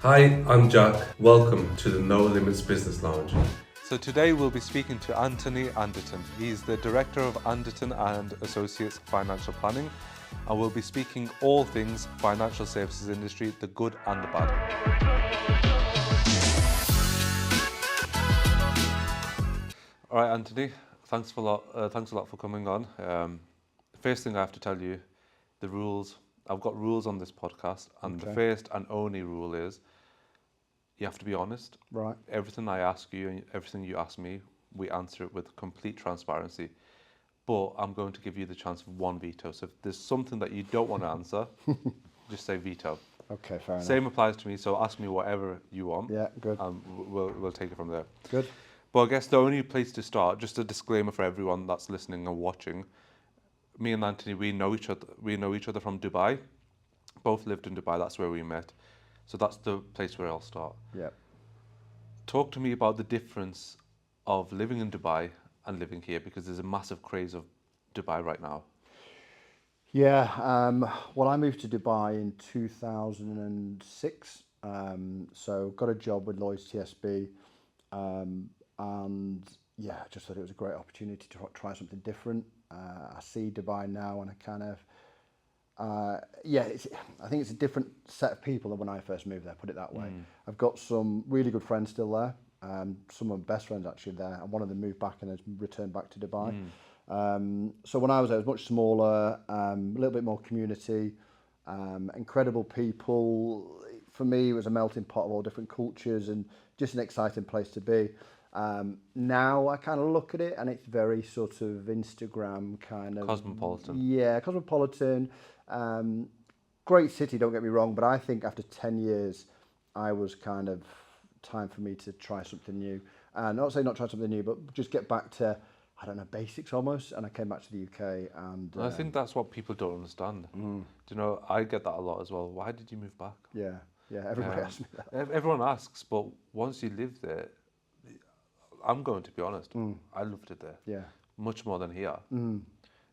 Hi, I'm Jack. Welcome to the No Limits Business Lounge. So today we'll be speaking to Antony Anderton. He's the Director of Anderton and Associates Financial Planning, and we'll be speaking all things financial services industry, the good and the bad. All right, Antony, thanks a lot for coming on. First thing I have to tell you, the rules. I've got rules on this podcast, and the first and only rule is you have to be honest. Right. Everything I ask you and everything you ask me, we answer it with complete transparency. But I'm going to give you the chance of one veto. So if there's something that you don't want to answer, just say veto. Okay, fair enough. Same applies to me. So ask me whatever you want. Yeah, good. And we'll take it from there. Good. But I guess the only place to start, just a disclaimer for everyone that's listening and watching. Me and Antony, we know each other. We know each other from Dubai. Both lived in Dubai. That's where we met. So that's the place where I'll start. Yeah. Talk to me about the difference of living in Dubai and living here, because there's a massive craze of Dubai right now. Yeah. Well, I moved to Dubai in 2006. So got a job with Lloyd's TSB, and yeah, I just thought it was a great opportunity to try something different. I see Dubai now, and I kind of. I think it's a different set of people than when I first moved there, put it that way. I've got some really good friends still there, some of my best friends actually there, and one of them moved back and has returned back to Dubai. So when I was there, it was much smaller, a little bit more community, incredible people. For me, it was a melting pot of all different cultures and just an exciting place to be. Now I kind of look at it and it's very sort of Instagram kind of... Cosmopolitan. Yeah, cosmopolitan. Great city, don't get me wrong, but I think after 10 years, I was kind of time for me to try something new. Not saying not try something new, but just get back to, I don't know, basics almost. And I came back to the UK and... I think that's what people don't understand. Do you know, I get that a lot as well. Why did you move back? Yeah, everybody asks me that. Everyone asks, but once you live there, I'm going to be honest, I loved it there. Yeah. Much more than here.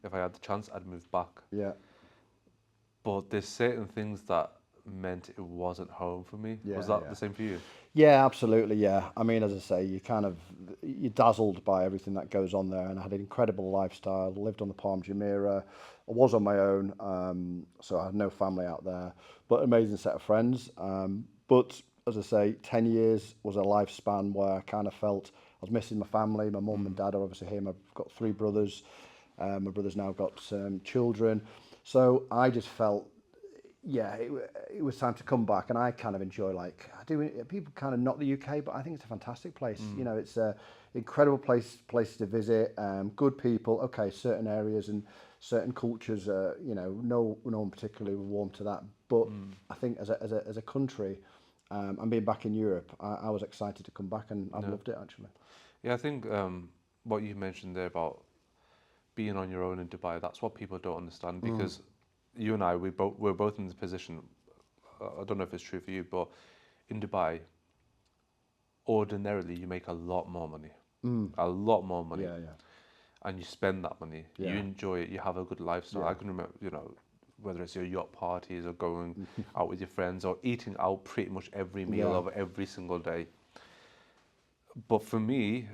If I had the chance, I'd move back. Yeah. But there's certain things that meant it wasn't home for me. Yeah, Was that the same for you? Yeah, absolutely, yeah. I mean, as I say, you're dazzled by everything that goes on there, and I had an incredible lifestyle, lived on the Palm Jumeirah, I was on my own, so I had no family out there, but amazing set of friends. But as I say, 10 years was a lifespan where I kind of felt I was missing my family. My mum and dad are obviously here. I've got 3 brothers. My brothers now got children. So I just felt, yeah, it was time to come back. And I kind of enjoy, people kind of not the UK, but I think it's a fantastic place. You know, it's an incredible place to visit. Good people. Okay, certain areas and certain cultures, no one particularly warm to that. But I think as a country, and being back in Europe, I was excited to come back, and I've loved it actually. Yeah, I think what you mentioned there about being on your own in Dubai, that's what people don't understand, because you and I, we're both in this position. I don't know if it's true for you, but in Dubai, ordinarily you make a lot more money. A lot more money. Yeah. And you spend that money. Yeah. You enjoy it. You have a good lifestyle. Yeah. I can remember, whether it's your yacht parties or going out with your friends or eating out pretty much every meal of every single day. But for me,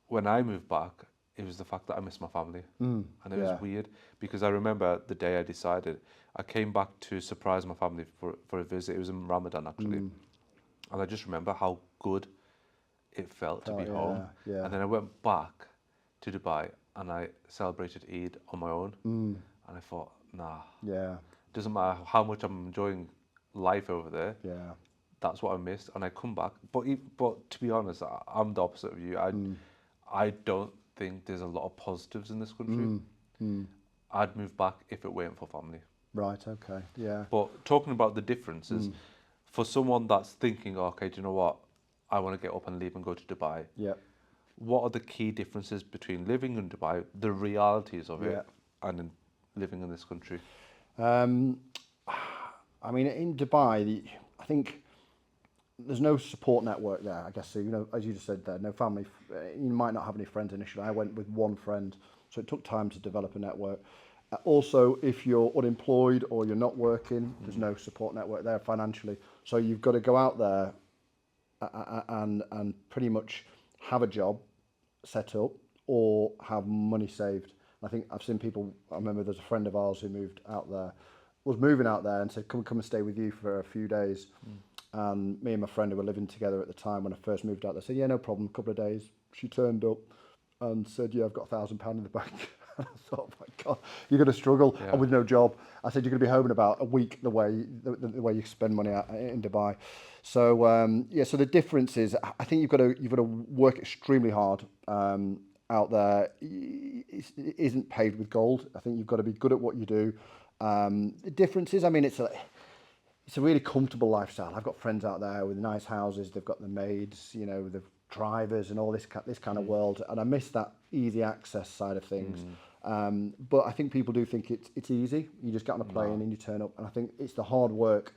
when I moved back, it was the fact that I missed my family. And it was weird, because I remember the day I decided, I came back to surprise my family for a visit. It was in Ramadan actually. And I just remember how good it felt to be home. Yeah. And then I went back to Dubai and I celebrated Eid on my own. And I thought, nah. Yeah. Doesn't matter how much I'm enjoying life over there. Yeah. That's what I missed, and I come back. But to be honest, I'm the opposite of you. I don't think there's a lot of positives in this country. I'd move back if it weren't for family. Right. Okay. Yeah. But talking about the differences, for someone that's thinking, okay, do you know what? I want to get up and leave and go to Dubai. Yeah. What are the key differences between living in Dubai, the realities of it, and living in this country? I mean, in Dubai, I think there's no support network there, I guess. So, as you just said there, no family. You might not have any friends initially. I went with one friend, so it took time to develop a network. Also, if you're unemployed or you're not working, there's no support network there financially. So you've got to go out there and pretty much have a job set up or have money saved. I think I've seen people, I remember there's a friend of ours who was moving out there and said, come and stay with you for a few days. And me and my friend who were living together at the time when I first moved out there said, yeah, no problem, a couple of days. She turned up and said, yeah, I've got £1,000 in the bank. I thought, oh my God, you're going to struggle and with no job. I said, you're going to be home in about a week the way you spend money out in Dubai. So, so the difference is, I think you've got to work extremely hard out there. It isn't paved with gold. I think you've got to be good at what you do. The difference is, I mean, it's a really comfortable lifestyle. I've got friends out there with nice houses. They've got the maids, you know, the drivers and all this kind of world. And I miss that easy access side of things. But I think people do think it's easy. You just get on a plane and you turn up. And I think it's the hard work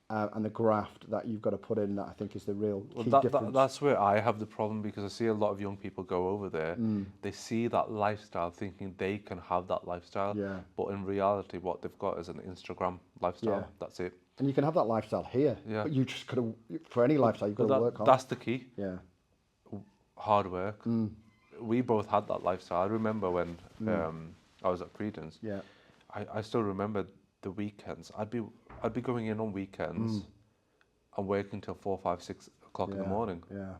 and the graft that you've got to put in that I think is the real key difference. That's where I have the problem, because I see a lot of young people go over there. They see that lifestyle thinking they can have that lifestyle. Yeah. But in reality, what they've got is an Instagram lifestyle. Yeah. That's it. And you can have that lifestyle here. Yeah. But you just got to, for any lifestyle, you've got to work hard. That's the key. Yeah. Hard work. We both had that lifestyle. I remember when I was at Credence. Yeah. I still remember the weekends. I'd be going in on weekends and working till 4, 5, 6 o'clock in the morning. Yeah.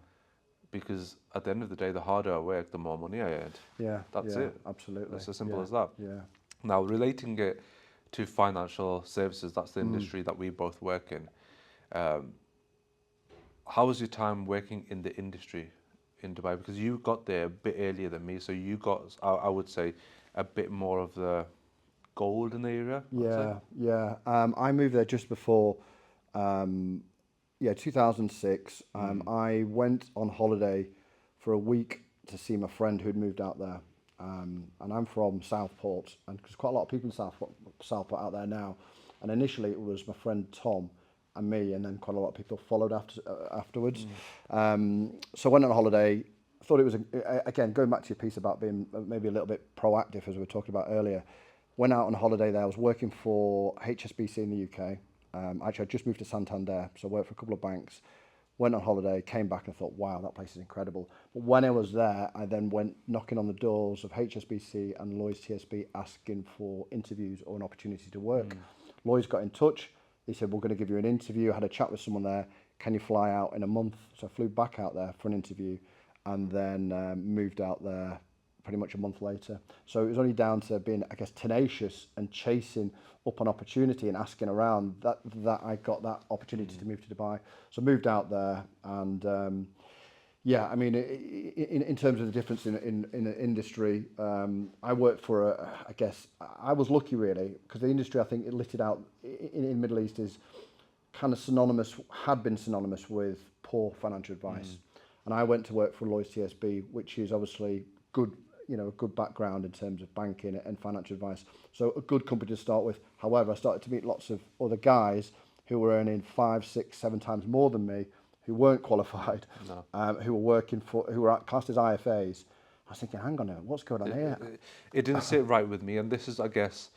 Because at the end of the day, the harder I worked, the more money I earned. Yeah. That's it. Absolutely. It's as simple as that. Yeah. Now, relating it to financial services, that's the industry that we both work in. How was your time working in the industry in Dubai? Because you got there a bit earlier than me, so you got, I would say, a bit more of the golden era. Yeah. I moved there just before, 2006. I went on holiday for a week to see my friend who'd moved out there. And I'm from Southport, and there's quite a lot of people in Southport out there now. And initially it was my friend Tom and me, and then quite a lot of people followed afterwards. So I went on holiday. I thought it was, again, going back to your piece about being maybe a little bit proactive, as we were talking about earlier. Went out on holiday there. I was working for HSBC in the UK. Actually, I just moved to Santander, so I worked for a couple of banks. Went on holiday, came back and thought, wow, that place is incredible. But when I was there, I then went knocking on the doors of HSBC and Lloyds TSB asking for interviews or an opportunity to work. Lloyds got in touch. They said, we're going to give you an interview. I had a chat with someone there. Can you fly out in a month? So I flew back out there for an interview and then moved out there pretty much a month later. So it was only down to being, I guess, tenacious and chasing up an opportunity and asking around that I got that opportunity to move to Dubai. So moved out there, and I mean, in terms of the difference in the industry, I worked for I guess I was lucky really, because the industry, I think it listed out in the Middle East is kind of had been synonymous with poor financial advice. And I went to work for Lloyds TSB, which is obviously good, you know, a good background in terms of banking and financial advice. So a good company to start with. However, I started to meet lots of other guys who were earning 5, 6, 7 times more than me, who weren't qualified, who were who were classed as IFAs. I was thinking, hang on a minute, what's going on here? It didn't sit right with me, and this is, I guess,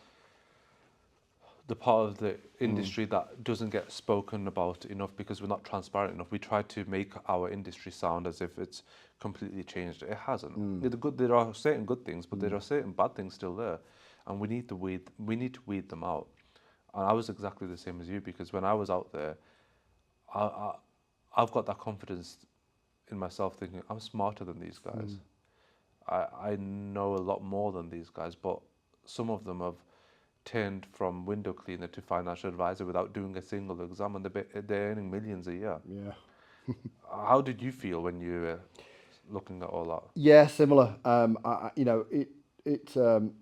the part of the industry that doesn't get spoken about enough because we're not transparent enough. We try to make our industry sound as if it's completely changed. It hasn't. There are certain good things, but there are certain bad things still there, and we need to weed them out. And I was exactly the same as you, because when I was out there, I've got that confidence in myself, thinking I'm smarter than these guys. I know a lot more than these guys, but some of them have turned from window cleaner to financial advisor without doing a single exam, and they're earning millions a year. Yeah. How did you feel when you were looking at all that? Yeah, similar. You know,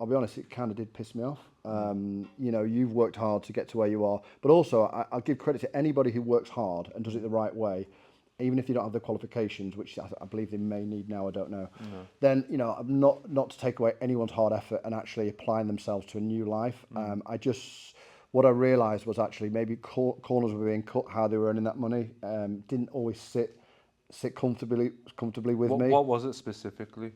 I'll be honest, it kind of did piss me off. You know, you've worked hard to get to where you are, but also I'll give credit to anybody who works hard and does it the right way, even if you don't have the qualifications, which I believe they may need now, I don't know. Then, you know, not to take away anyone's hard effort and actually applying themselves to a new life. What I realised was actually maybe corners were being cut, how they were earning that money, didn't always sit comfortably with me. What was it specifically?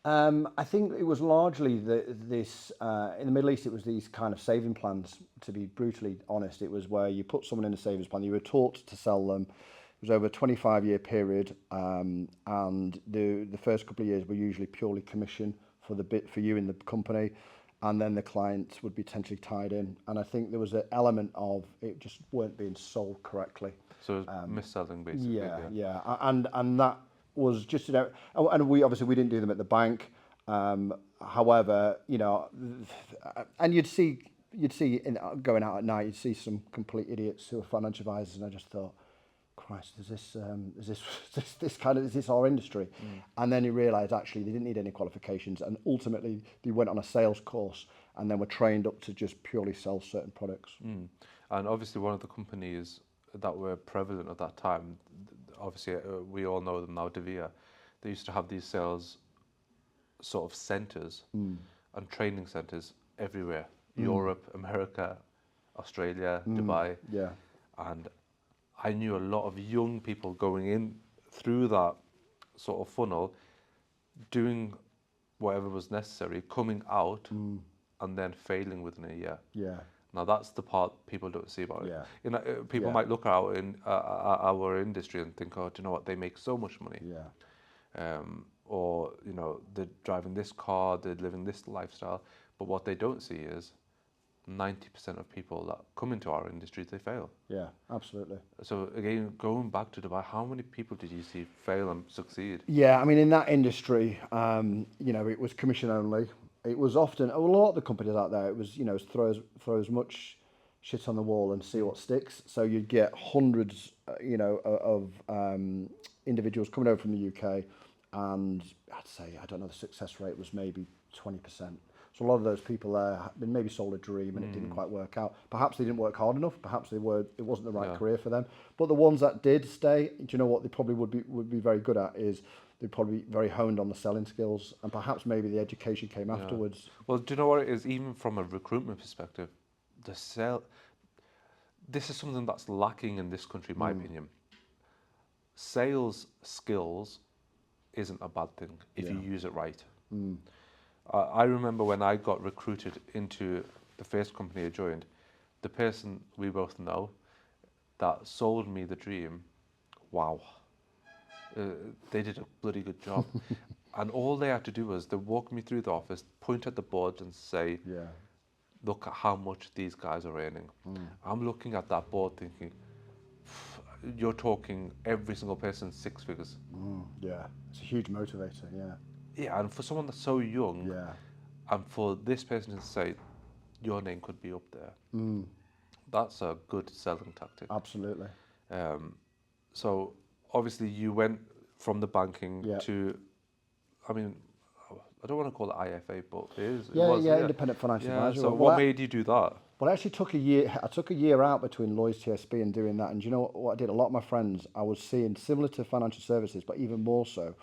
I think it was largely this in the Middle East. It was these kind of saving plans. To be brutally honest, it was where you put someone in a savings plan. You were taught to sell them. It was over a 25-year period, and the first couple of years were usually purely commission for the bit for you in the company, and then the clients would be potentially tied in. And I think there was an element of it just weren't being sold correctly. So mis-selling, basically. Yeah. And that was just, you know, and we didn't do them at the bank. However, you know, and you'd see going out at night, you'd see some complete idiots who are financial advisors, and I just thought, Christ, is this our industry? And then you realise actually they didn't need any qualifications, and ultimately they went on a sales course and then were trained up to just purely sell certain products. And obviously one of the companies that were prevalent at that time, obviously we all know them now, Devere, they used to have these sales sort of centres and training centres everywhere, Europe, America, Australia, Dubai. Yeah. And I knew a lot of young people going in through that sort of funnel, doing whatever was necessary, coming out and then failing within a year. Yeah. Now that's the part people don't see about it. Yeah. You know, people might look out in our industry and think, oh, do you know what? They make so much money. Yeah. Or you know, they're driving this car, they're living this lifestyle. But what they don't see is 90% of people that come into our industry, they fail. Yeah, absolutely. So again, going back to Dubai, how many people did you see fail and succeed? Yeah, I mean, in that industry, you know, it was commission only. It was often, a lot of the companies out there, it was, you know, throw as much shit on the wall and see what sticks. So you'd get hundreds, you know, of individuals coming over from the UK, and I'd say, I don't know, the success rate was maybe 20%. So a lot of those people there had been maybe sold a dream and it didn't quite work out. Perhaps they didn't work hard enough. Perhaps it wasn't the right career for them. But the ones that did stay, do you know what they probably would be very good at is they'd probably be very honed on the selling skills, and perhaps maybe the education came afterwards. Well, do you know what it is? Even from a recruitment perspective, this is something that's lacking in this country, in my opinion. Sales skills isn't a bad thing if you use it right. I remember when I got recruited into the first company I joined, the person we both know that sold me the dream, wow, they did a bloody good job. And all they had to do was they walk me through the office, point at the board and say, look at how much these guys are earning. I'm looking at that board thinking, you're talking every single person 6 figures. Yeah, it's a huge motivator, yeah. Yeah, and for someone that's so young, and for this person to say, your name could be up there, that's a good selling tactic. Absolutely. So obviously you went from the banking to, I mean, I don't want to call it IFA, but it is. Independent financial advisor. So what made you do that? Well, I actually took a year. I took a year out between Lloyds TSB and doing that. And do you know what I did? A lot of my friends, I was seeing similar to financial services, but even more so,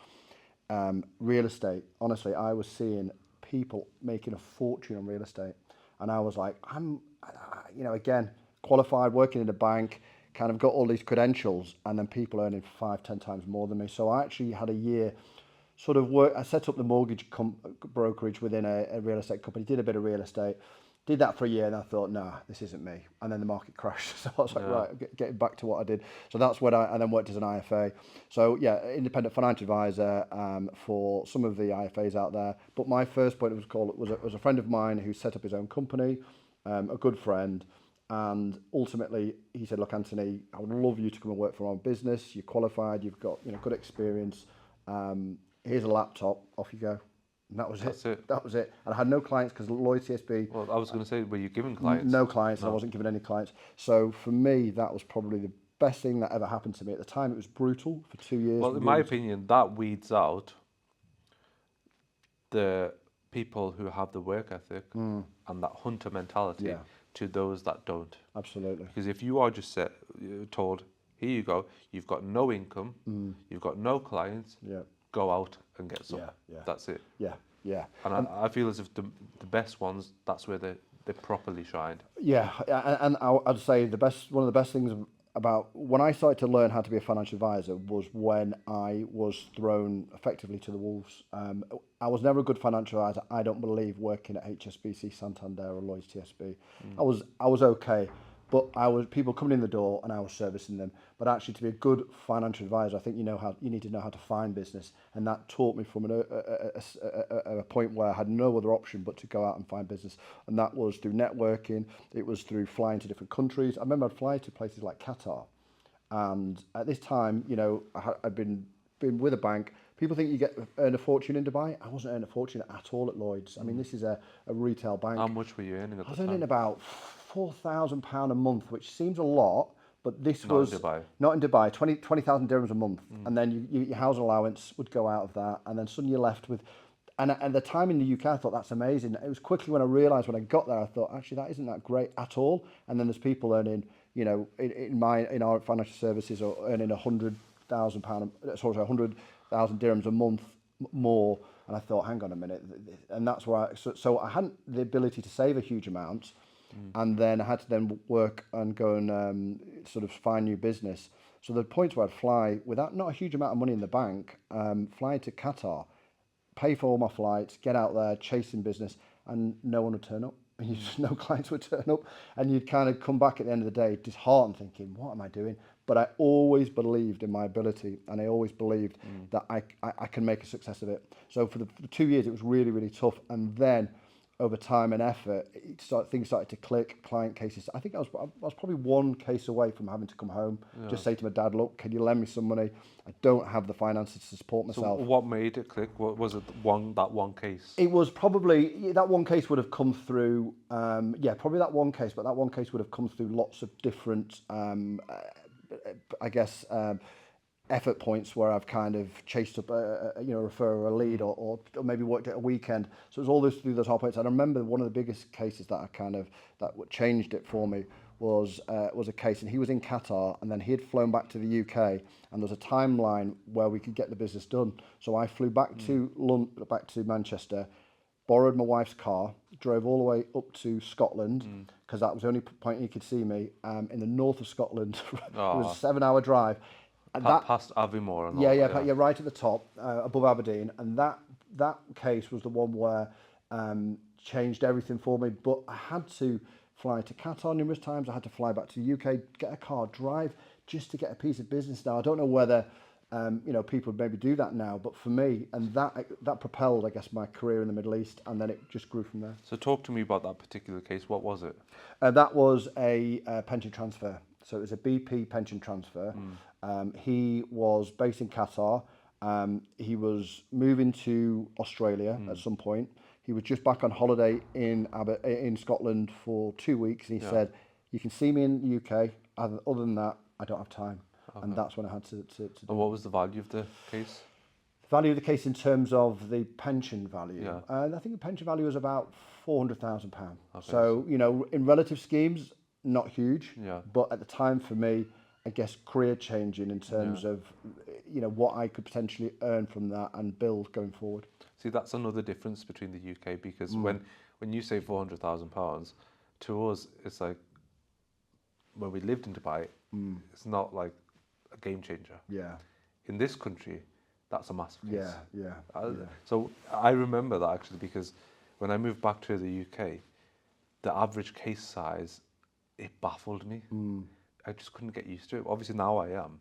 real estate. Honestly, I was seeing people making a fortune on real estate, and I was like, you know, again, qualified, working in a bank, kind of got all these credentials, and then people earning 5-10 times more than me. So I actually had a year. Sort of work. I set up the mortgage brokerage within a real estate company. Did a bit of real estate. Did that for a year, and I thought, nah, this isn't me. And then the market crashed, so I was like, right, getting back to what I did. So that's when I then worked as an IFA. So yeah, independent financial advisor for some of the IFAs out there. But my first point was a friend of mine who set up his own company, a good friend, and ultimately he said, look, Anthony, I would love you to come and work for our business. You're qualified, you've got good experience. Here's a laptop, off you go. And that was it. That was it. And I had no clients because Lloyds TSB... Well, I was going to say, were you giving clients? No clients, and I wasn't giving any clients. So for me, that was probably the best thing that ever happened to me. At the time, it was brutal for 2 years. Well, in my opinion, that weeds out the people who have the work ethic and that hunter mentality to those that don't. Absolutely. Because if you are just told, here you go, you've got no income, you've got no clients, go out and get some. That's it. Yeah. And I feel as if the best ones, that's where they properly shined. Yeah, and I'd say one of the best things about when I started to learn how to be a financial advisor was when I was thrown effectively to the wolves. I was never a good financial advisor. I don't believe working at HSBC, Santander, or Lloyds TSB. I was okay, but I was people coming in the door and I was servicing them. But actually, to be a good financial advisor, I think you need to know how to find business, and that taught me from a point where I had no other option but to go out and find business, and that was through networking. It was through flying to different countries. I remember I'd fly to places like Qatar, and at this time, I'd been with a bank. People think you earn a fortune in Dubai. I wasn't earning a fortune at all at Lloyds. I mean, this is a retail bank. How much were you earning at the time? I was earning about £4,000 a month, which seems a lot, but this was not in Dubai. 20,000 dirhams a month, and then your housing allowance would go out of that, and then suddenly you're left with. And at the time in the UK, I thought that's amazing. It was quickly when I realised when I got there, I thought actually that isn't that great at all. And then there's people earning, in our financial services, are earning £100,000 dirhams a month more. And I thought, hang on a minute, and that's why. So I hadn't the ability to save a huge amount, and then I had to then work and go and sort of find new business. So the points where I'd fly without not a huge amount of money in the bank, fly to Qatar, pay for all my flights, get out there, chasing business, and no one would turn up. No clients would turn up, and you'd kind of come back at the end of the day disheartened, thinking, "What am I doing?" But I always believed in my ability, and I always believed that I can make a success of it. So for the 2 years, it was really, really tough, and then over time and effort, things started to click. Client cases. I think I was probably one case away from having to come home. Yeah. Just say to my dad, "Look, can you lend me some money? I don't have the finances to support myself." So what made it click? What was it? That one case? It was probably that one case would have come through. Probably that one case, but that one case would have come through lots of different, effort points where I've kind of chased up a referral, a lead, or maybe worked at a weekend. So it was all through those whole points. And I remember one of the biggest cases that that changed it for me was a case, and he was in Qatar, and then he had flown back to the UK, and there was a timeline where we could get the business done. So I flew back to Manchester, borrowed my wife's car, drove all the way up to Scotland, because that was the only point he could see me, in the north of Scotland. It was a 7-hour drive. Past Aviemore and all that. Yeah, right at the top, above Aberdeen. And that case was the one where changed everything for me. But I had to fly to Qatar numerous times. I had to fly back to the UK, get a car, drive just to get a piece of business. Now, I don't know whether people would maybe do that now, but for me, and that propelled, I guess, my career in the Middle East, and then it just grew from there. So talk to me about that particular case. What was it? That was a pension transfer. So it was a BP pension transfer. He was based in Qatar. He was moving to Australia at some point. He was just back on holiday in Scotland for 2 weeks, and he said, "You can see me in the UK. Other than that, I don't have time." Okay. And that's when I had to do. And what was the value of the case? The value of the case in terms of the pension value. Yeah. I think the pension value was about £400,000. Okay. So, in relative schemes, not huge. Yeah. But at the time for me, I guess career changing in terms of, what I could potentially earn from that and build going forward. See, that's another difference between the UK, because when you say £400,000, to us, it's like, when we lived in Dubai, it's not like a game changer. Yeah. In this country, that's a massive case. Yeah. So I remember that actually, because when I moved back to the UK, the average case size, it baffled me. I just couldn't get used to it. Obviously now I am.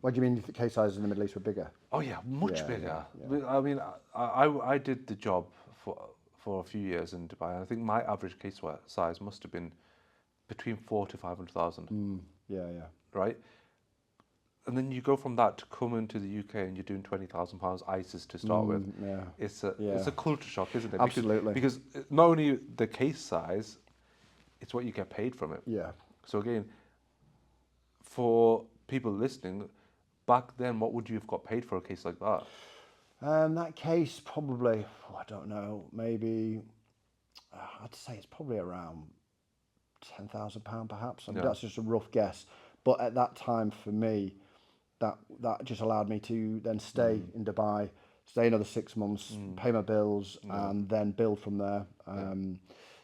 What do you mean the case sizes in the Middle East were bigger? Oh yeah, much bigger. Yeah. I mean, I did the job for a few years in Dubai, and I think my average case size must have been between 400,000 to 500,000. Yeah. Right? And then you go from that to come into the UK and you're doing £20,000 ISIS to start with. Yeah. It's a culture shock, isn't it? Absolutely. Because not only the case size, it's what you get paid from it. Yeah. So again, for people listening, back then, what would you have got paid for a case like that? That case probably, I don't know, maybe, I'd say it's probably around £10,000 perhaps. I mean, that's just a rough guess. But at that time for me, that just allowed me to then stay in Dubai, stay another 6 months, pay my bills, and then build from there.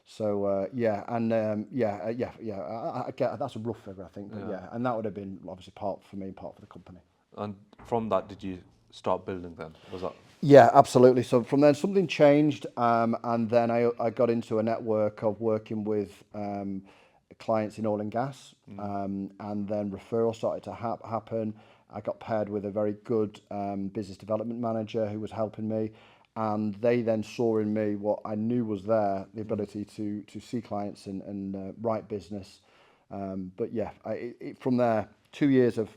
So yeah, and I get that's a rough figure, I think, but yeah, and that would have been obviously part for me, part for the company. And from that, did you start building then? Was that? Yeah, absolutely. So from then something changed, and then I got into a network of working with clients in oil and gas, and then referrals started to happen. I got paired with a very good business development manager who was helping me, and they then saw in me what I knew was there, the ability to see clients and write business. But yeah, from there, 2 years of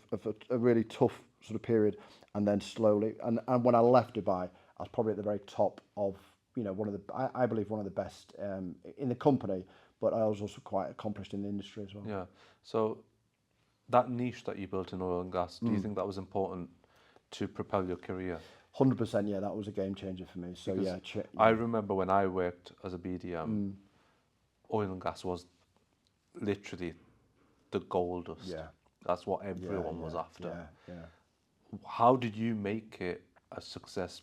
a really tough sort of period, and then slowly, and when I left Dubai, I was probably at the very top of, one of the, I believe one of the best in the company, but I was also quite accomplished in the industry as well. Yeah. So that niche that you built in oil and gas, do you think that was important to propel your career? 100%, yeah, that was a game changer for me. So Because yeah, I remember when I worked as a BDM, oil and gas was literally the gold dust. yeah, That's what everyone was after. Yeah. How did you make it a success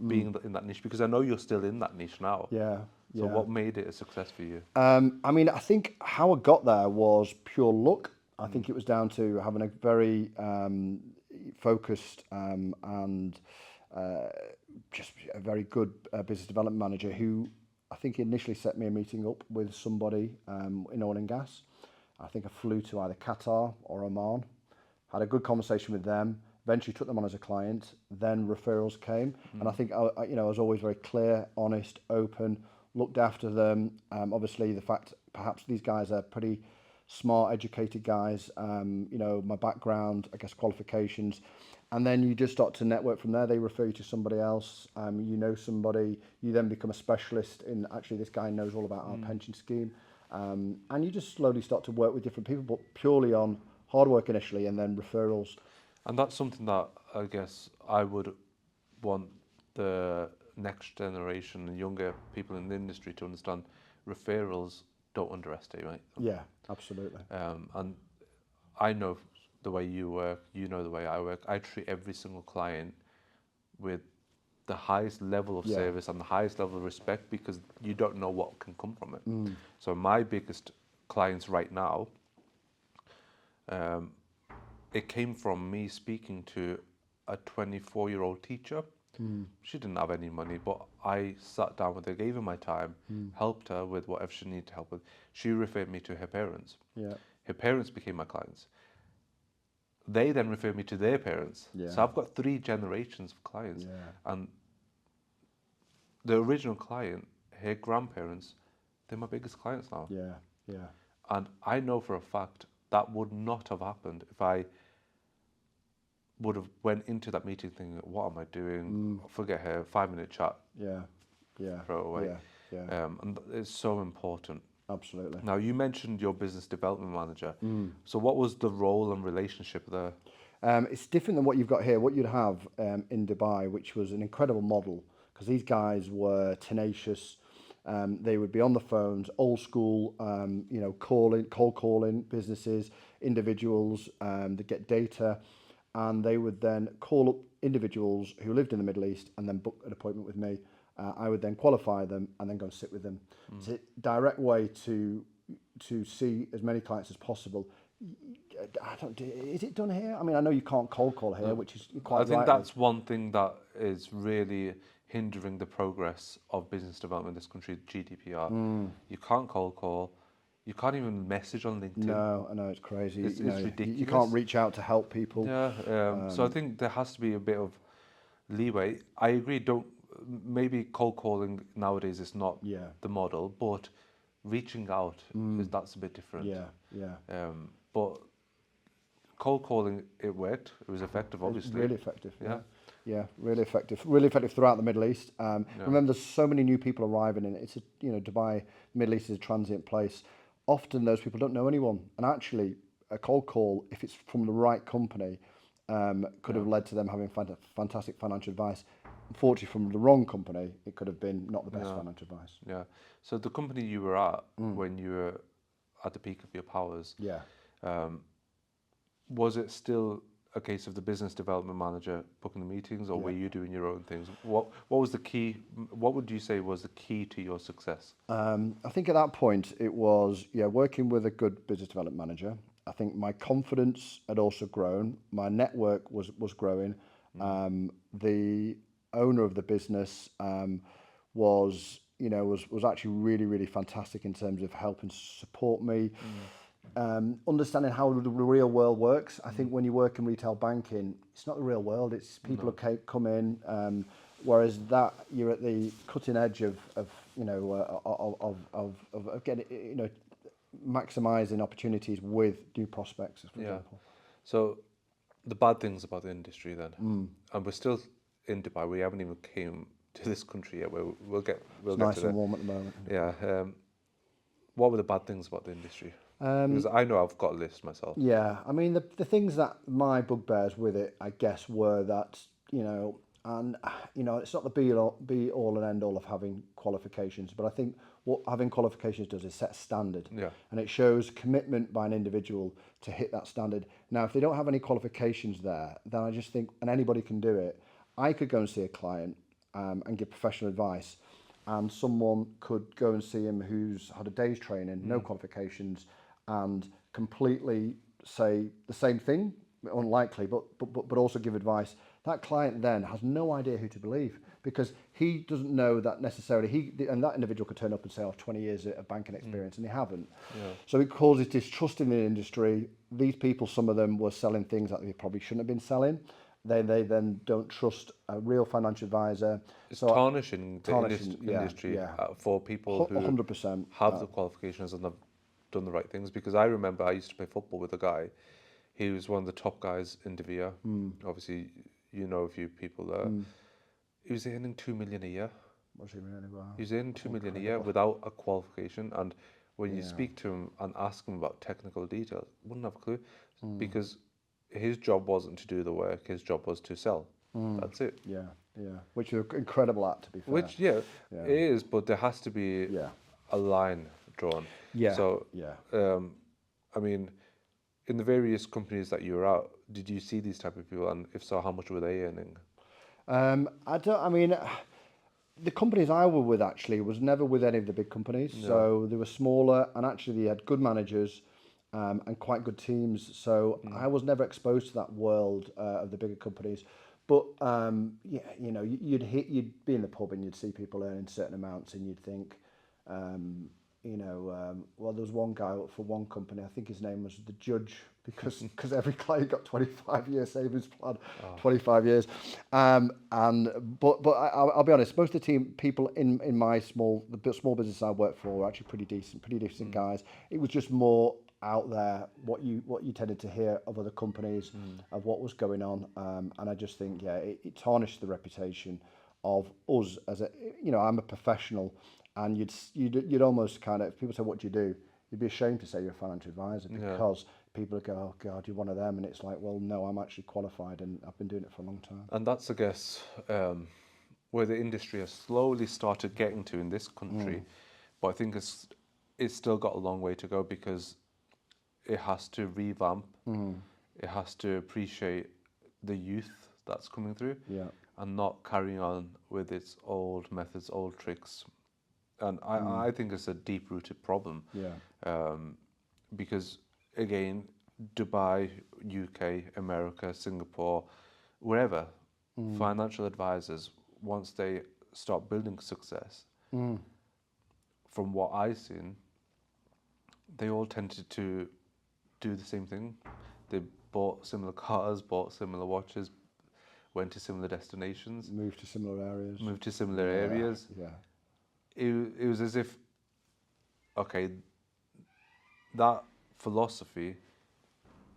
being in that niche? Because I know you're still in that niche now. Yeah. So what made it a success for you? I mean, I think how I got there was pure luck. I think it was down to having a very focused and just a very good business development manager who I think initially set me a meeting up with somebody in oil and gas. I think I flew to either Qatar or Oman, had a good conversation with them, eventually took them on as a client, then referrals came. And I think I was always very clear, honest, open, looked after them. Obviously, the fact perhaps these guys are pretty smart, educated guys. My background, I guess, qualifications, and then you just start to network from there. They refer you to somebody else. Somebody. You then become a specialist in actually this guy knows all about our pension scheme, and you just slowly start to work with different people, but purely on hard work initially, and then referrals. And that's something that I guess I would want the next generation and younger people in the industry to understand. Referrals, don't underestimate them. Yeah, absolutely. And I know the way you work, you know the way I work. I treat every single client with the highest level of service and the highest level of respect, because you don't know what can come from it. So my biggest clients right now, it came from me speaking to a 24-year-old teacher. She didn't have any money, but I sat down with her, gave her my time, helped her with whatever she needed help with. She referred me to her parents. Yeah. Her parents became my clients. They then referred me to their parents. Yeah. So I've got 3 generations of clients. Yeah. And the original client, her grandparents, they're my biggest clients now. Yeah. Yeah. And I know for a fact that would not have happened if I would have went into that meeting thinking, what am I doing? Forget her, 5-minute chat, Yeah. Yeah. throw it away. Yeah. And it's so important. Absolutely. Now, you mentioned your business development manager. So what was the role and relationship there? It's different than what you've got here. What you'd have in Dubai, which was an incredible model, because these guys were tenacious. They would be on the phones, old school, cold calling businesses, individuals. They get data, and they would then call up individuals who lived in the Middle East and then book an appointment with me. I would then qualify them and then go and sit with them. It's a direct way to see as many clients as possible. Is it done here? I mean, I know you can't cold call here, which is quite I think rightly. that's one thing that is really hindering the progress of business development in this country, GDPR. You can't cold call. You can't even message on LinkedIn. No, I know, it's crazy. It's ridiculous. You can't reach out to help people. Yeah, so I think there has to be a bit of leeway. I agree, maybe cold calling nowadays is not the model, but reaching out, that's a bit different. Yeah. But cold calling, it worked. It was effective, obviously. It's really effective. Yeah. Yeah, really effective. Really effective throughout the Middle East. Remember, there's so many new people arriving, and it's Dubai, Middle East is a transient place. Often those people don't know anyone, and actually, a cold call, if it's from the right company, could have led to them having fantastic financial advice. Unfortunately, from the wrong company, it could have been not the best financial advice. Yeah. So the company you were at when you were at the peak of your powers, was it still a case of the business development manager booking the meetings, or were you doing your own things? What was the key? What would you say was the key to your success? I think at that point it was working with a good business development manager. I think my confidence had also grown. My network was growing. The owner of the business was actually really fantastic in terms of helping support me. Understanding how the real world works. I think when you work in retail banking, it's not the real world. It's people who come in, whereas that you're at the cutting edge of getting maximising opportunities with new prospects. For example. So the bad things about the industry then, and we're still in Dubai. We haven't even came to this country yet. We'll get Nice to and warm at the moment. Yeah. What were the bad things about the industry? Because I know I've got a list myself. Yeah, I mean the things that my bugbears with it, I guess, were that it's not the be all and end all of having qualifications, but I think what having qualifications does is set a standard, and it shows commitment by an individual to hit that standard. Now, if they don't have any qualifications there, then I just think, and anybody can do it. I could go and see a client and give professional advice, and someone could go and see him who's had a day's training, no qualifications, and completely say the same thing, unlikely, but also give advice. That client then has no idea who to believe, because he doesn't know that necessarily and that individual could turn up and say, 20 years of banking experience, and they haven't. So it causes distrust in the industry. These people, some of them were selling things that they probably shouldn't have been selling. They then don't trust a real financial advisor. It's tarnishing the industry for people who 100% have the qualifications and have done the right things. Because I remember I used to play football with a guy. He was one of the top guys in Devere. Obviously, you know a few people there. He was earning 2 million a year. Was he really? Wow. He was earning 2 million a year without a qualification. And when you speak to him and ask him about technical details, wouldn't have a clue, because his job wasn't to do the work. His job was to sell. That's it. Yeah. Which is incredible at, to be fair. Which, it is, but there has to be a line drawn. So, I mean, in the various companies that you were at, did you see these type of people? And if so, how much were they earning? The companies I were with actually was never with any of the big companies. So they were smaller, and actually they had good managers and quite good teams. So I was never exposed to that world of the bigger companies. But you'd be in the pub and you'd see people earning certain amounts, and you'd think, well, there was one guy for one company, I think his name was the Judge, because every client got 25 year savings plan, 25 years. But I'll be honest, most of the people in my small business I worked for were actually pretty decent guys. It was just more out there what you tended to hear of other companies, of what was going on, and I just think it tarnished the reputation of us as I'm a professional, and you'd almost kind of, if people say, what do you do, you'd be ashamed to say you're a financial advisor, because people would go, oh God, you're one of them, and it's like, well, no, I'm actually qualified and I've been doing it for a long time. And that's, I guess, where the industry has slowly started getting to in this country, but I think it's still got a long way to go, because it has to revamp, it has to appreciate the youth that's coming through, and not carrying on with its old methods, old tricks. And I think it's a deep-rooted problem, because, again, Dubai, UK, America, Singapore, wherever, financial advisors, once they start building success, from what I've seen, they all tended to do the same thing. They bought similar cars, bought similar watches, went to similar destinations. Moved to similar areas. Yeah. It was as if, okay, that philosophy,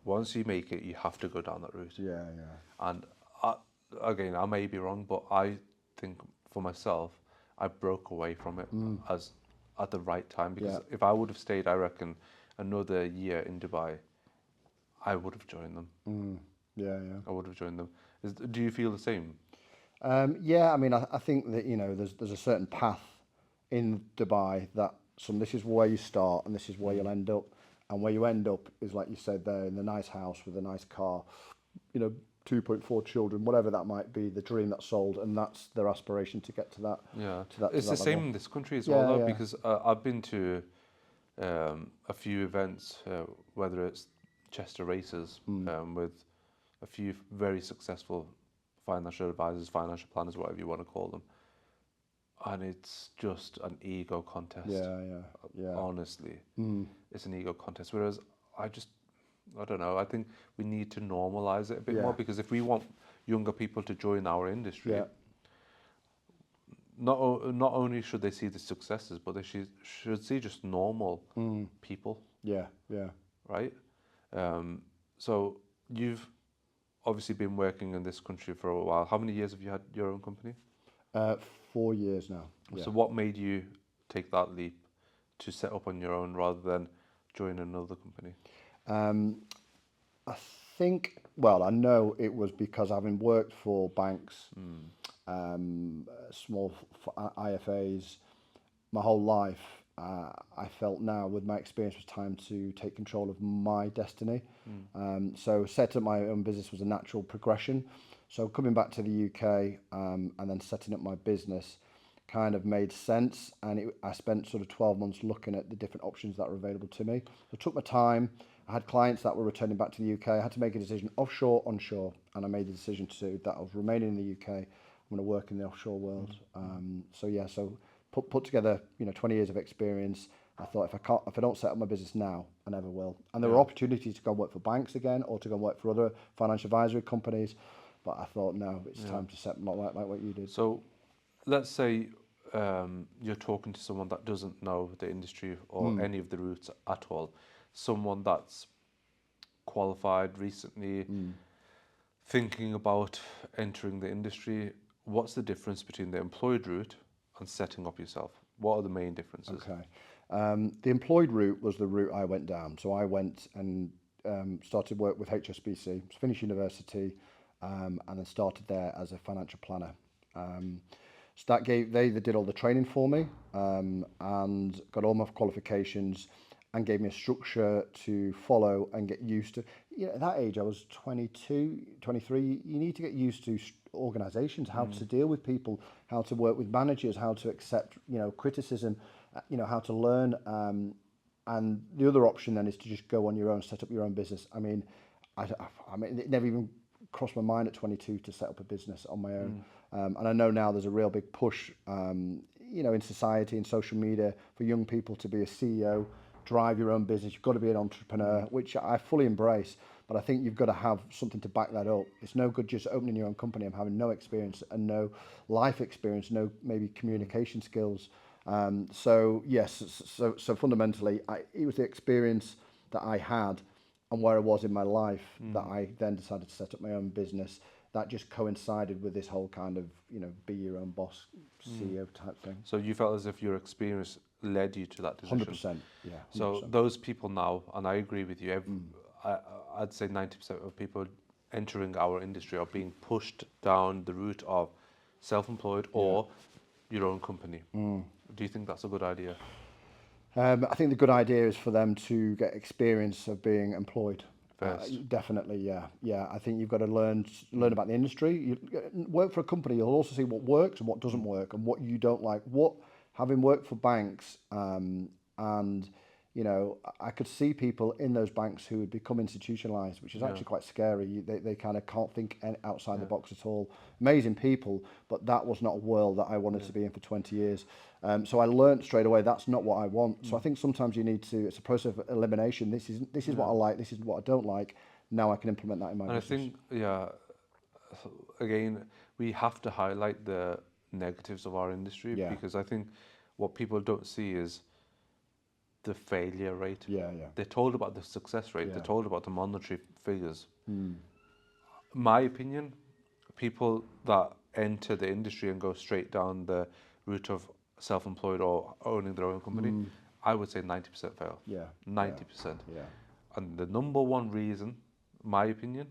once you make it, you have to go down that route. Yeah. And again, I may be wrong, but I think for myself, I broke away from it as at the right time, because if I would have stayed, I reckon, another year in Dubai, I would have joined them. I would have joined them. Do you feel the same? I mean, I think that there's a certain path in Dubai that this is where you start and this is where you'll end up, and where you end up is, like you said there, in the nice house with a nice car, 2.4 children, whatever that might be, the dream that's sold, and that's their aspiration to get to that. Yeah, to it's that the same level. in this country as Yeah, well, though, yeah. because I've been to a few events, whether it's Chester races, with a few very successful financial advisors, financial planners, whatever you want to call them, and it's just an ego contest. Yeah. Honestly, it's an ego contest. Whereas I don't know. I think we need to normalize it a bit Yeah. more, because if we want younger people to join our industry, Yeah. not only should they see the successes, but they should see just normal people, Yeah. right? So you've obviously been working in this country for a while. How many years have you had your own company? 4 years now. Yeah. So what made you take that leap to set up on your own rather than join another company? I think, well, I know it was because having worked for banks, small IFAs, my whole life, I felt now with my experience was time to take control of my destiny. So set up my own business was a natural progression. So coming back to the UK and then setting up my business kind of made sense. And I spent sort of 12 months looking at the different options that were available to me. I took my time. I had clients that were returning back to the UK. I had to make a decision, offshore, onshore. And I made the decision that I was remaining in the UK. I'm going to work in the offshore world. So put together 20 years of experience. I thought if I don't set up my business now, I never will. And there were opportunities to go and work for banks again, or to go and work for other financial advisory companies, but I thought no, it's time to set like what you did. So let's say you're talking to someone that doesn't know the industry or any of the routes at all, someone that's qualified recently, thinking about entering the industry. What's the difference between the employed route and setting up yourself? What are the main differences? Okay. The employed route was the route I went down. So I went and started work with HSBC, finished university, and then started there as a financial planner. So they did all the training for me and got all my qualifications and gave me a structure to follow and get used to. At that age, I was 22, 23. You need to get used to organizations, how to deal with people, how to work with managers, how to accept, criticism, how to learn. And the other option then is to just go on your own, set up your own business. I mean, it never even crossed my mind at 22 to set up a business on my own. And I know now there's a real big push, in society and social media for young people to be a CEO, drive your own business. You've got to be an entrepreneur, which I fully embrace. But I think you've got to have something to back that up. It's no good just opening your own company and having no experience and no life experience, no maybe communication skills. So fundamentally, it was the experience that I had and where I was in my life that I then decided to set up my own business. That just coincided with this whole kind of, be your own boss, CEO type thing. So you felt as if your experience led you to that decision? 100%, yeah. 100%. So those people now, and I agree with you, I'd say 90% of people entering our industry are being pushed down the route of self-employed or your own company. Do you think that's a good idea? I think the good idea is for them to get experience of being employed. Definitely, yeah. I think you've got to learn about the industry. You work for a company, you'll also see what works and what doesn't work and what you don't like. Having worked for banks, and I could see people in those banks who had become institutionalized, which is actually quite scary. They kind of can't think outside the box at all. Amazing people, but that was not a world that I wanted to be in for 20 years. So I learned straight away that's not what I want. So I think sometimes you need to. It's a process of elimination. This is what I like. This is what I don't like. Now I can implement that in my business. And I think, again, we have to highlight the negatives of our industry because I think what people don't see is the failure rate. They're told about the success rate. They're told about the monetary figures. My opinion, people that enter the industry and go straight down the route of self-employed or owning their own company, I would say 90% fail. 90%. And the number one reason, my opinion,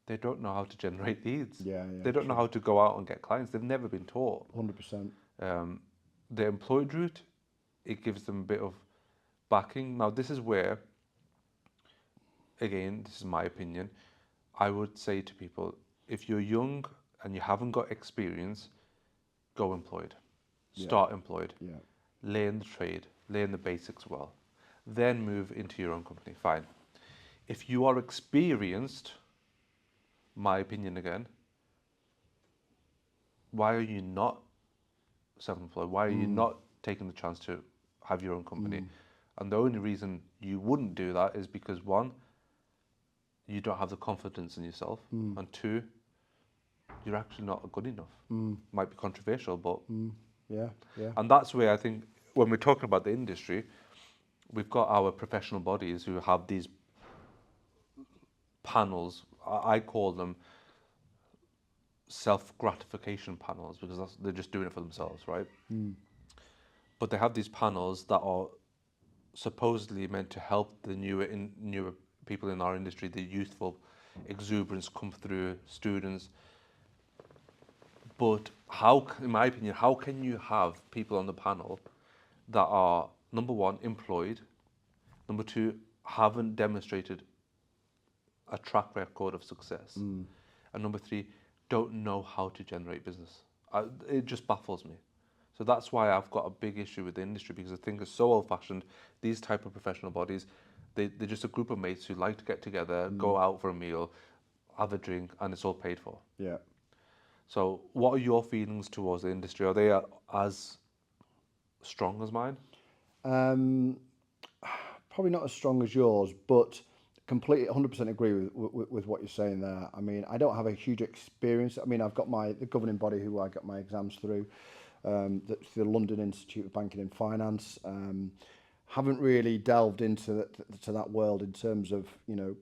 they don't know how to generate leads. They don't know how to go out and get clients. They've never been taught. 100%. The employed route, it gives them a bit of backing. Now, this is where, again, this is my opinion, I would say to people, if you're young and you haven't got experience, go employed. Start employed. Yeah. Learn the trade, learn the basics well. Then move into your own company. Fine. If you are experienced, my opinion again, why are you not self-employed? Why are you not taking the chance to have your own company? And the only reason you wouldn't do that is because, one, you don't have the confidence in yourself, and two, you're actually not good enough. Might be controversial, but Yeah. and that's where I think when we're talking about the industry, we've got our professional bodies who have these panels. I call them self-gratification panels because they're just doing it for themselves, right? But they have these panels that are supposedly meant to help the newer people in our industry, the youthful exuberance come through, students. But how, in my opinion, how can you have people on the panel that are, number one, employed, number two, haven't demonstrated a track record of success, and number three, don't know how to generate business? It just baffles me. So that's why I've got a big issue with the industry, because I think it's so old-fashioned. These type of professional bodies, they're just a group of mates who like to get together, go out for a meal, have a drink, and it's all paid for. Yeah. So what are your feelings towards the industry? Are they as strong as mine? Probably not as strong as yours, but completely 100% agree with what you're saying there. I mean, I don't have a huge experience. I mean, I've got the governing body who I got my exams through, that's the London Institute of Banking and Finance. Haven't really delved into to that world in terms of, you know,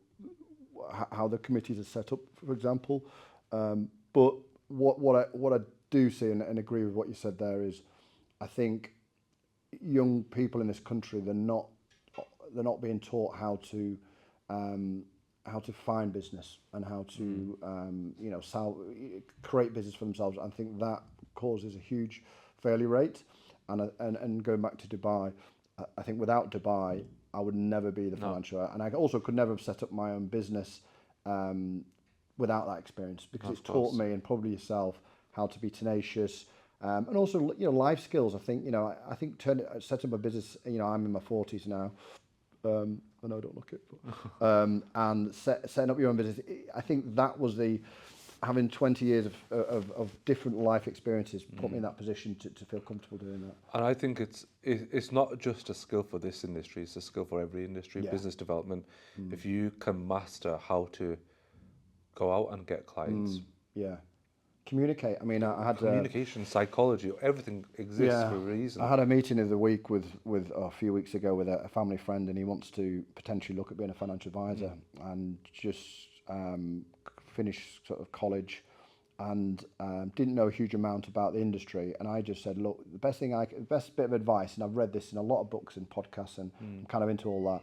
how the committees are set up, for example. But what I do see and agree with what you said there is, I think young people in this country, they're not being taught how to find business and how to you know, create business for themselves. I think that causes a huge failure rate. And going back to Dubai, I think without Dubai, I would never be the financial, and I also could never have set up my own business without that experience, because it's taught me, and probably yourself, how to be tenacious. And also, you know, life skills. I think, you know, I think setting up a business, you know, I'm in my 40s now. I know I don't look it, but, and setting up your own business, I think that was having 20 years of different life experiences put me in that position to feel comfortable doing that. And I think it's not just a skill for this industry, it's a skill for every industry, business development. If you can master how to go out and get clients. Yeah. Communicate. I mean, I had communication, psychology, everything exists for a reason. I had a meeting of the week with a few weeks ago with a family friend, and he wants to potentially look at being a financial advisor and just finished sort of college, and didn't know a huge amount about the industry. And I just said, look, the best bit of advice, and I've read this in a lot of books and podcasts, and I'm kind of into all that,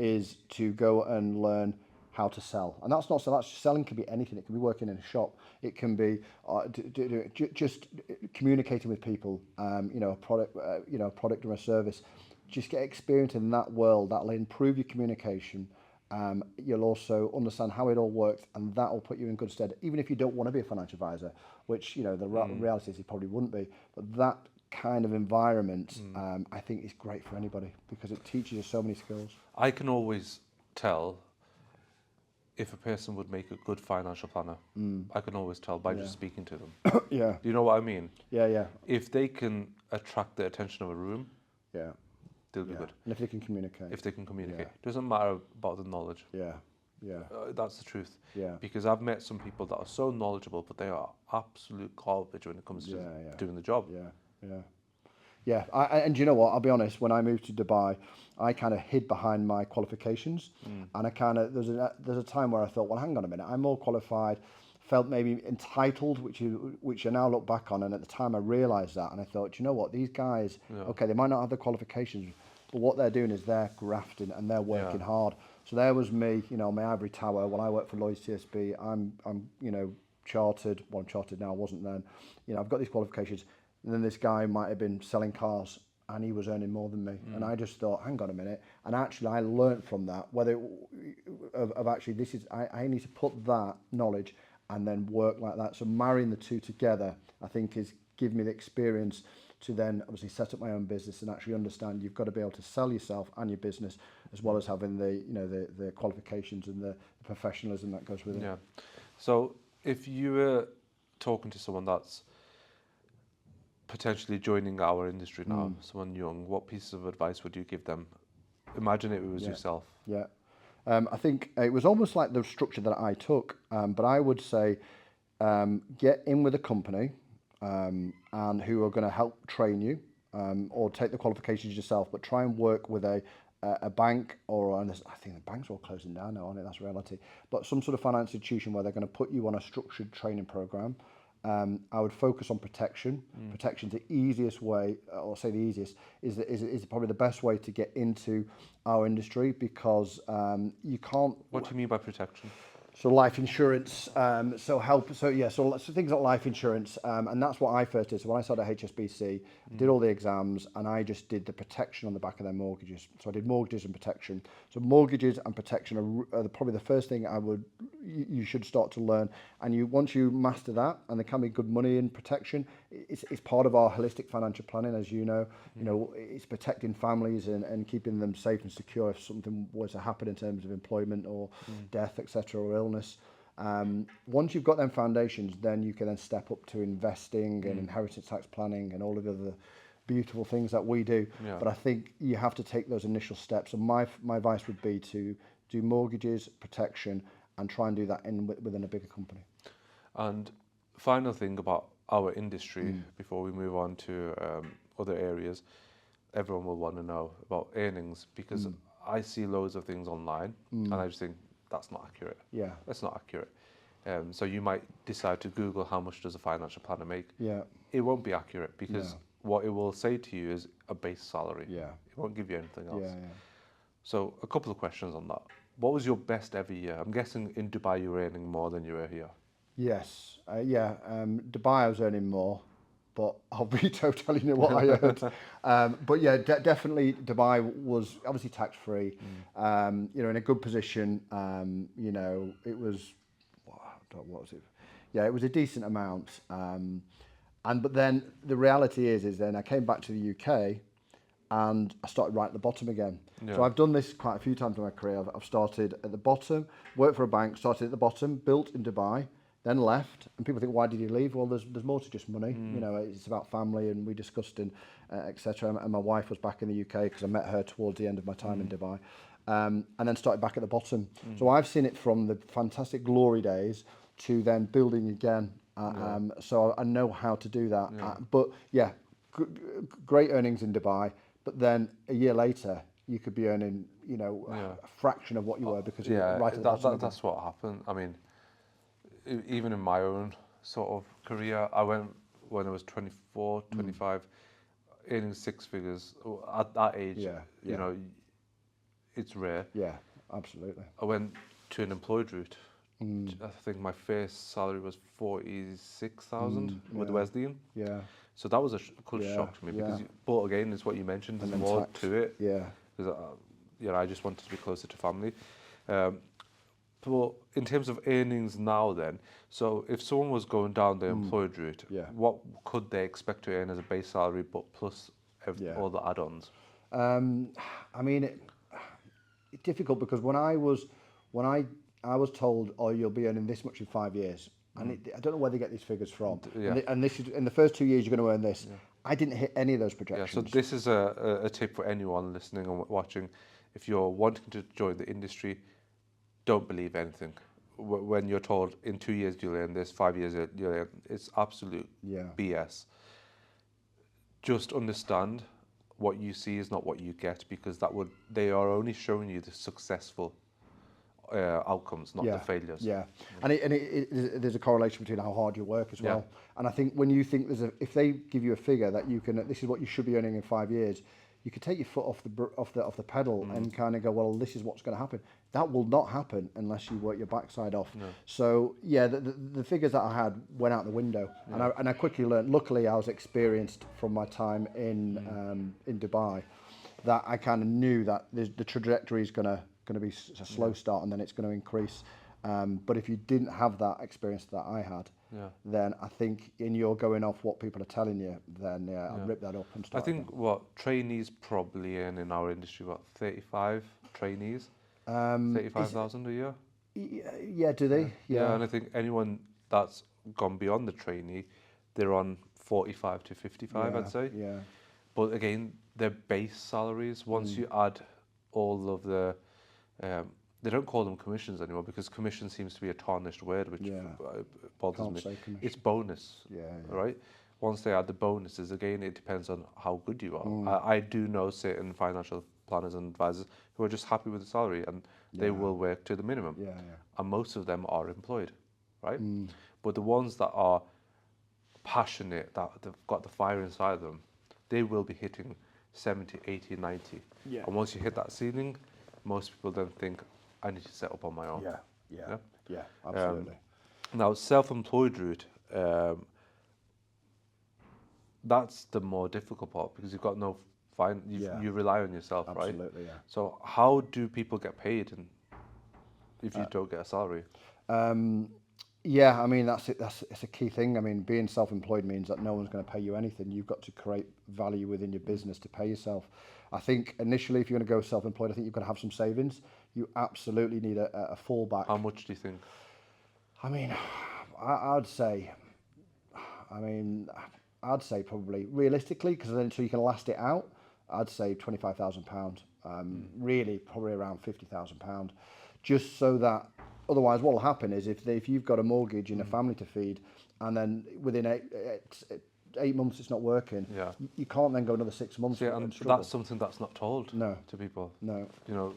is to go and learn how to sell. And that's not so much selling. Can be anything. It can be working in a shop. It can be just communicating with people. You know, a product or a service. Just get experience in that world. That'll improve your communication. You'll also understand how it all works, and that will put you in good stead, even if you don't want to be a financial advisor, which, you know, the reality is you probably wouldn't be. But that kind of environment, I think, is great for anybody, because it teaches you so many skills. I can always tell if a person would make a good financial planner. I can always tell by just speaking to them. Yeah. Do you know what I mean? Yeah. If they can attract the attention of a room, they'll be good. And if they can communicate. If they can communicate. Doesn't matter about the knowledge. Yeah. That's the truth. Yeah. Because I've met some people that are so knowledgeable, but they are absolute garbage when it comes to doing the job. Yeah, and you know what? I'll be honest. When I moved to Dubai, I kind of hid behind my qualifications, and I kind of there's a time where I thought, well, hang on a minute, I'm more qualified. Felt maybe entitled, which I now look back on, and at the time I realised that, and I thought, you know what? These guys, okay, they might not have the qualifications, but what they're doing is they're grafting and they're working hard. So there was me, you know, my ivory tower. When I worked for Lloyds TSB, I'm you know, chartered. Well, I'm chartered now. I wasn't then. You know, I've got these qualifications. And then this guy might have been selling cars and he was earning more than me. And I just thought, hang on a minute. And actually, I learnt from that, of actually, I need to put that knowledge and then work like that. So marrying the two together, I think, is give me the experience to then obviously set up my own business and actually understand you've got to be able to sell yourself and your business, as well as having the qualifications and the professionalism that goes with it. Yeah. So if you were talking to someone that's potentially joining our industry now, someone young, what pieces of advice would you give them? Imagine it was yourself. Yeah. I think it was almost like the structure that I took, but I would say get in with a company and who are going to help train you, or take the qualifications yourself, but try and work with a bank, or I think the banks are all closing down now, aren't they? That's reality. But some sort of financial institution where they're going to put you on a structured training program. I would focus on protection. Protection's the easiest way, or say the easiest, is probably the best way to get into our industry, because you can't. What do you mean by protection? So life insurance, so things like life insurance, and that's what I first did. So when I started at HSBC, I did all the exams, and I just did the protection on the back of their mortgages. So I did mortgages and protection. So mortgages and protection are probably the first thing you should start to learn. And once you master that, and there can be good money in protection, it's part of our holistic financial planning, as you know. You know, it's protecting families and keeping them safe and secure if something was to happen in terms of employment or death, etc., or illness. Once you've got them foundations, then you can then step up to investing and inheritance tax planning and all of the other beautiful things that we do. Yeah. But I think you have to take those initial steps. And my advice would be to do mortgages, protection, and try and do that within a bigger company. And final thing about our industry, before we move on to other areas, everyone will want to know about earnings, because I see loads of things online and I just think that's not accurate. Yeah. That's not accurate. So you might decide to Google how much does a financial planner make. Yeah. It won't be accurate, because what it will say to you is a base salary. Yeah. It won't give you anything else. Yeah. So a couple of questions on that. What was your best ever year? I'm guessing in Dubai you were earning more than you were here. Yes. Dubai I was earning more, but I'll veto telling you what I earned. But yeah, definitely Dubai was obviously tax-free, in a good position. It was, what was it? Yeah, it was a decent amount. But then the reality is then I came back to the UK and I started right at the bottom again. Yeah. So I've done this quite a few times in my career. I've started at the bottom, worked for a bank, started at the bottom, built in Dubai, then left. And people think, why did you leave? Well, there's more to just money. It's about family, and we discussed etc. And my wife was back in the UK because I met her towards the end of my time in Dubai. And then started back at the bottom. So I've seen it from the fantastic glory days to then building again. So I know how to do that. Yeah. Great earnings in Dubai. But then a year later, you could be earning, a fraction of what you were, because you're right at the bottom. That's what happened. I mean, even in my own sort of career, I went when I was 24, 25, earning six figures. At that age, it's rare. Yeah, absolutely. I went to an employed route. I think my first salary was 46,000 with Wesleyan. Yeah. So that was a good shock to me, because, but again, it's what you mentioned. There's more to it. Yeah. Because I just wanted to be closer to family. But in terms of earnings now, then, so if someone was going down the employed route, what could they expect to earn as a base salary, but plus all the add-ons? I mean, it's difficult, because when I was told, oh, you'll be earning this much in 5 years. And I don't know where they get these figures from. And this is in the first 2 years you're going to earn this. I didn't hit any of those projections. So this is a tip for anyone listening and watching. If you're wanting to join the industry, don't believe anything. When you're told in 2 years you'll earn this, 5 years you'll earn, it's absolute BS. Just understand what you see is not what you get, because they are only showing you the successful outcomes, not the failures. Yeah, and there's a correlation between how hard you work as well. And I think when you think if they give you a figure that you can, this is what you should be earning in 5 years, you could take your foot off the pedal and kind of go, well, this is what's going to happen. That will not happen unless you work your backside off. No. So yeah, the figures that I had went out the window, and I quickly learned. Luckily, I was experienced from my time in Dubai, that I kind of knew that the trajectory is gonna be a slow start, and then it's going to increase. But if you didn't have that experience that I had, then I think in your going off what people are telling you, then I'd rip that up and start. I think what trainees probably in our industry, what 35 trainees. 35,000 a year. Yeah, do they? Yeah, and I think anyone that's gone beyond the trainee, they're on 45 to 55, I'd say. Yeah. But again, their base salaries, once you add all of the, they don't call them commissions anymore because commission seems to be a tarnished word, which bothers Can't me. say commission. It's bonus, Yeah. right? Once they add the bonuses, again, it depends on how good you are. I do know certain financial planners and advisors who are just happy with the salary and they will work to the minimum. And most of them are employed, right? But the ones that are passionate, that they've got the fire inside them, they will be hitting 70, 80, 90. Yeah. And once you hit that ceiling, most people then think, I need to set up on my own. Yeah, absolutely. Now, self-employed route, that's the more difficult part because you've got no you rely on yourself, right? Absolutely, yeah. So how do people get paid if you don't get a salary? Yeah, I mean it's a key thing. I mean, being self-employed means that no one's going to pay you anything. You've got to create value within your business to pay yourself. I think initially, if you're going to go self-employed, I think you've got to have some savings. You absolutely need a fallback. How much do you think? I mean, I'd say probably realistically, because then so you can last it out, I'd say £25,000. Really, probably around £50,000, just so that. Otherwise, what will happen is if you've got a mortgage and a family to feed, and then within 8 months it's not working, you can't then go another 6 months. Yeah, and that's something that's not told to people. No. You know,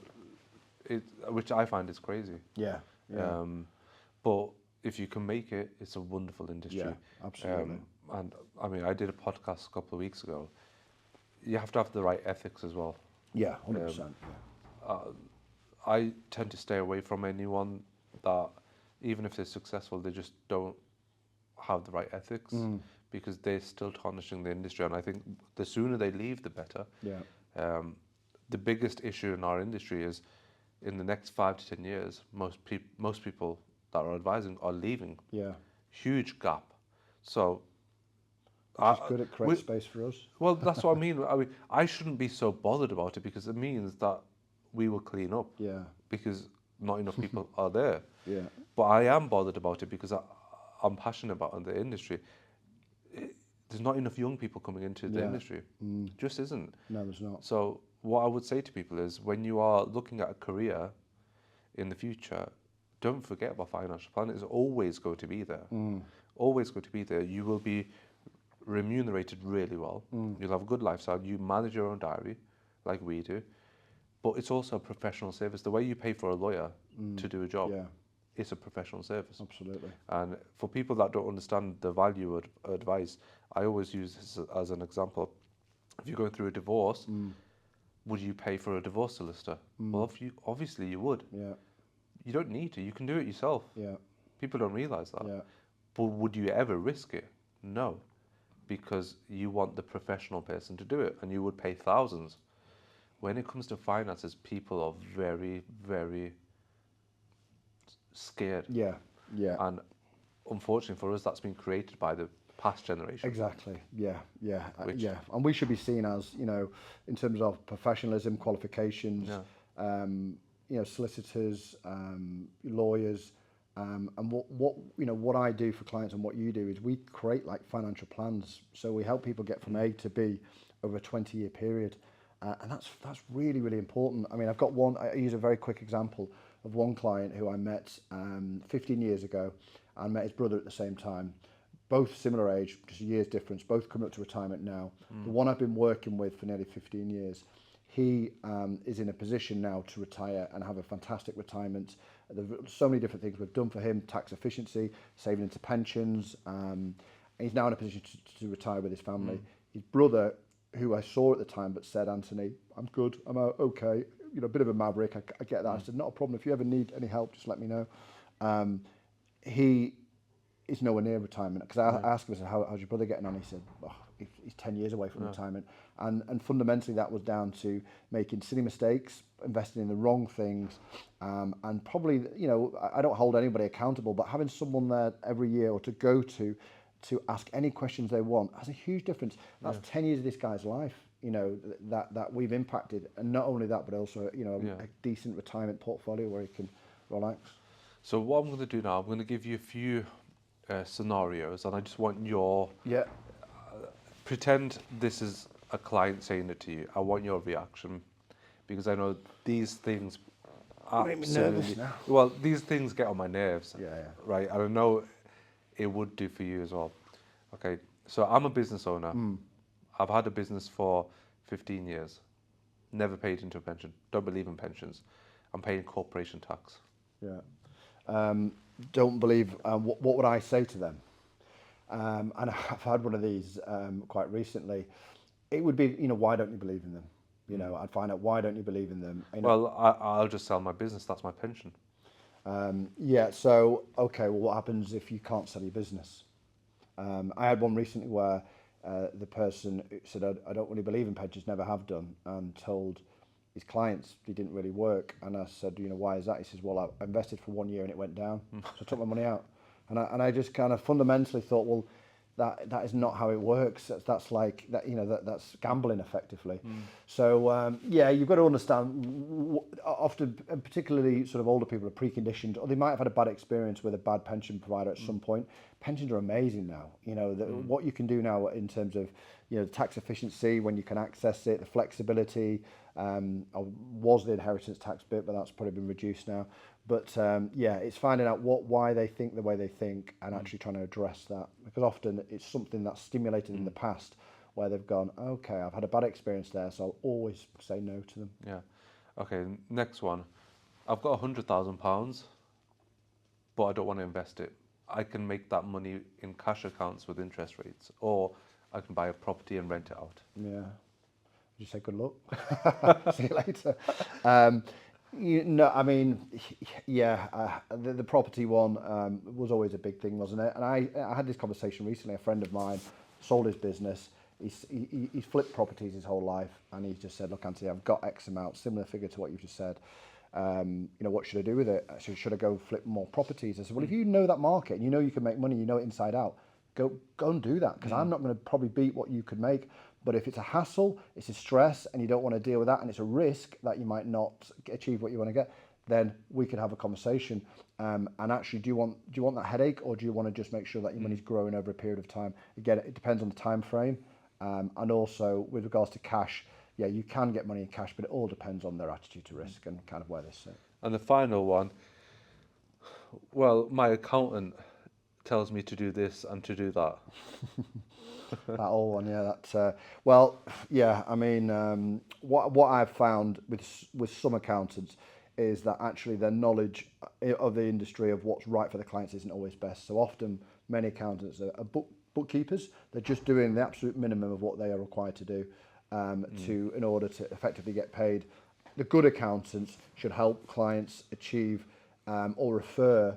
which I find is crazy. Yeah. But if you can make it, it's a wonderful industry. Yeah, absolutely. And I mean, I did a podcast a couple of weeks ago. You have to have the right ethics as well. Yeah, 100%. I tend to stay away from anyone that, even if they're successful, they just don't have the right ethics because they're still tarnishing the industry. And I think the sooner they leave, the better. Yeah. The biggest issue in our industry is in the next 5 to 10 years, most people that are advising are leaving. Yeah. Huge gap. So Which is good at creating space for us. Well, that's what I mean. I shouldn't be so bothered about it because it means that we will clean up. Yeah. Because not enough people are there. Yeah. But I am bothered about it because I'm passionate about the industry. There's not enough young people coming into the industry. Just isn't. No, there's not. So what I would say to people is when you are looking at a career in the future, don't forget about financial planning. It's always going to be there. Always going to be there. You will be remunerated really well. You'll have a good lifestyle. You manage your own diary like we do. But it's also a professional service. The way you pay for a lawyer to do a job, it's a professional service. Absolutely. And for people that don't understand the value of advice, I always use this as an example. If you're going through a divorce, would you pay for a divorce solicitor? Well, obviously you would. Yeah. You don't need to. You can do it yourself. Yeah. People don't realise that. Yeah. But would you ever risk it? No. Because you want the professional person to do it, and you would pay thousands. When it comes to finances, people are very, very scared. Yeah. And unfortunately for us, that's been created by the past generation. Exactly. Yeah. And we should be seen as, in terms of professionalism, qualifications, solicitors, lawyers, and what I do for clients and what you do is we create like financial plans. So we help people get from A to B over a 20-year period. And that's really, really important. I mean, I've got I use a very quick example of one client who I met 15 years ago and met his brother at the same time. Both similar age, just a year's difference, both coming up to retirement now. The one I've been working with for nearly 15 years, he is in a position now to retire and have a fantastic retirement. There's so many different things we've done for him, tax efficiency, saving into pensions. And he's now in a position to retire with his family. His brother, who I saw at the time but said, Anthony, I'm good, I'm okay, a bit of a maverick. I get that. I said, not a problem. If you ever need any help, just let me know. He is nowhere near retirement, because I asked him, I said, how's your brother getting on? He said, he's 10 years away from retirement. And fundamentally that was down to making silly mistakes, investing in the wrong things, and probably, I don't hold anybody accountable, but having someone there every year or to go to ask any questions they want has a huge difference. That's 10 years of this guy's life, that we've impacted. And not only that, but also, a decent retirement portfolio where he can relax. So what I'm going to do now, I'm going to give you a few scenarios, and I just want your... pretend this is a client saying it to you. I want your reaction, because I know these things Make me nervous now. Well, these things get on my nerves. Yeah. Right, and I know it would do for you as well. Okay, so I'm a business owner. I've had a business for 15 years. Never paid into a pension. Don't believe in pensions. I'm paying corporation tax. Yeah. Don't believe. What would I say to them? And I've had one of these quite recently. It would be, why don't you believe in them? I'd find out, why don't you believe in them? Well, I'll just sell my business. That's my pension. So, okay, well, what happens if you can't sell your business? I had one recently where the person said, I don't really believe in pensions, never have done, and told his clients it didn't really work. And I said, why is that? He says, well, I invested for 1 year and it went down, so I took my money out. And I just kind of fundamentally thought, well, that is not how it works. That's like that, that's gambling effectively. So you've got to understand. Often, and particularly sort of older people are preconditioned, or they might have had a bad experience with a bad pension provider at some point. Pensions are amazing now. What you can do now in terms of the tax efficiency, when you can access it, the flexibility. Was the inheritance tax bit, but that's probably been reduced now. But it's finding out why they think the way they think, and actually trying to address that, because often it's something that's stimulated in the past where they've gone, okay, I've had a bad experience there, so I'll always say no to them. Yeah. Okay, next one. I've got £100,000, but I don't want to invest it. I can make that money in cash accounts with interest rates, or I can buy a property and rent it out. Yeah. You say good luck. See you later. The property one was always a big thing, wasn't it? And I had this conversation recently. A friend of mine sold his business. He's flipped properties his whole life, and he just said, "Look, Anthony, I've got X amount, similar figure to what you've just said. What should I do with it? Should I go flip more properties?" I said, "Well, if you know that market and you can make money, you know it inside out, go and do that, because I'm not going to probably beat what you could make. But if it's a hassle, it's a stress, and you don't want to deal with that, and it's a risk that you might not achieve what you want to get, then we could have a conversation. And actually, do you want that headache, or do you want to just make sure that your money's growing over a period of time? Again, it depends on the time frame, and also with regards to cash. Yeah, you can get money in cash, but it all depends on their attitude to risk and kind of where they sit." And the final one. Well, my accountant tells me to do this and to do that. That old one, what I've found with some accountants is that actually their knowledge of the industry of what's right for the clients isn't always best. So often many accountants are bookkeepers. They're just doing the absolute minimum of what they are required to do in order to effectively get paid. The good accountants should help clients achieve or refer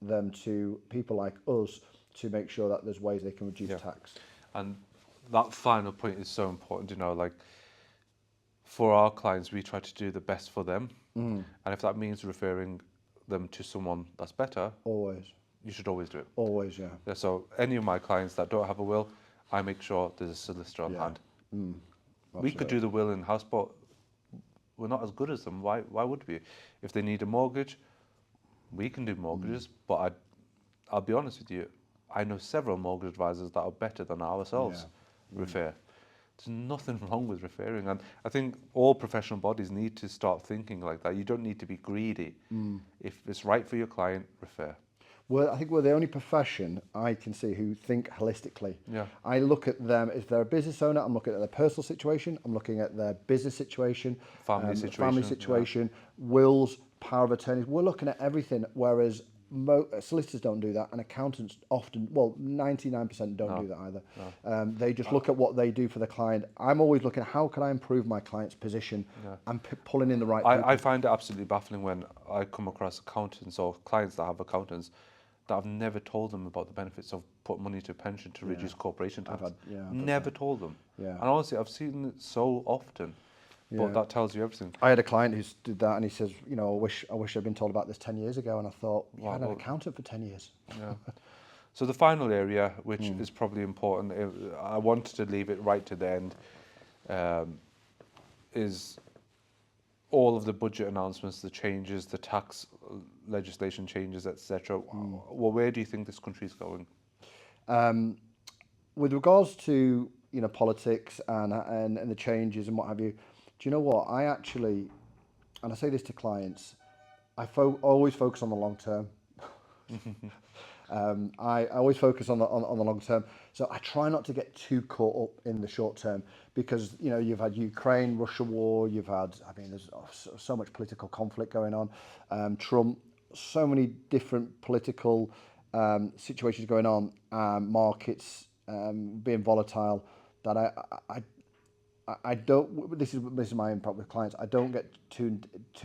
them to people like us to make sure that there's ways they can reduce tax. And that final point is so important, for our clients, we try to do the best for them. And if that means referring them to someone that's better, you should always do it. Always, yeah. So any of my clients that don't have a will, I make sure there's a solicitor on hand. We could do the will in-house, but we're not as good as them. Why would we? If they need a mortgage, we can do mortgages, but I'll be honest with you, I know several mortgage advisors that are better than ourselves refer. There's nothing wrong with referring, and I think all professional bodies need to start thinking like that. You don't need to be greedy. If it's right for your client, refer. Well, I think we're the only profession I can see who think holistically. Yeah. I look at them, if they're a business owner, I'm looking at their personal situation, I'm looking at their business situation, family situation, wills, power of attorneys. We're looking at everything, whereas solicitors don't do that, and accountants often, well, 99% don't do that either. They just look at what they do for the client. I'm always looking at how can I improve my client's position and pulling in the right people. I find it absolutely baffling when I come across accountants or clients that have accountants that I've never told them about the benefits of putting money to a pension to reduce corporation tax. I've never told them. Yeah. And honestly, I've seen it so often, but that tells you everything. I had a client who did that, and he says, I wish I'd been told about this 10 years ago. And I thought, I had an accountant for 10 years. Yeah. So the final area, which is probably important, I wanted to leave it right to the end, is all of the budget announcements, the changes, the tax legislation changes, etc. Well, where do you think this country is going? With regards to politics and the changes and what have you, do you know what? I actually, and I say this to clients, I always focus on the long term. I always focus on the long term. So I try not to get too caught up in the short term because, you've had Ukraine, Russia war, there's so much political conflict going on. Trump, so many different political situations going on, markets being volatile, that I don't. This is my impact with clients. I don't get too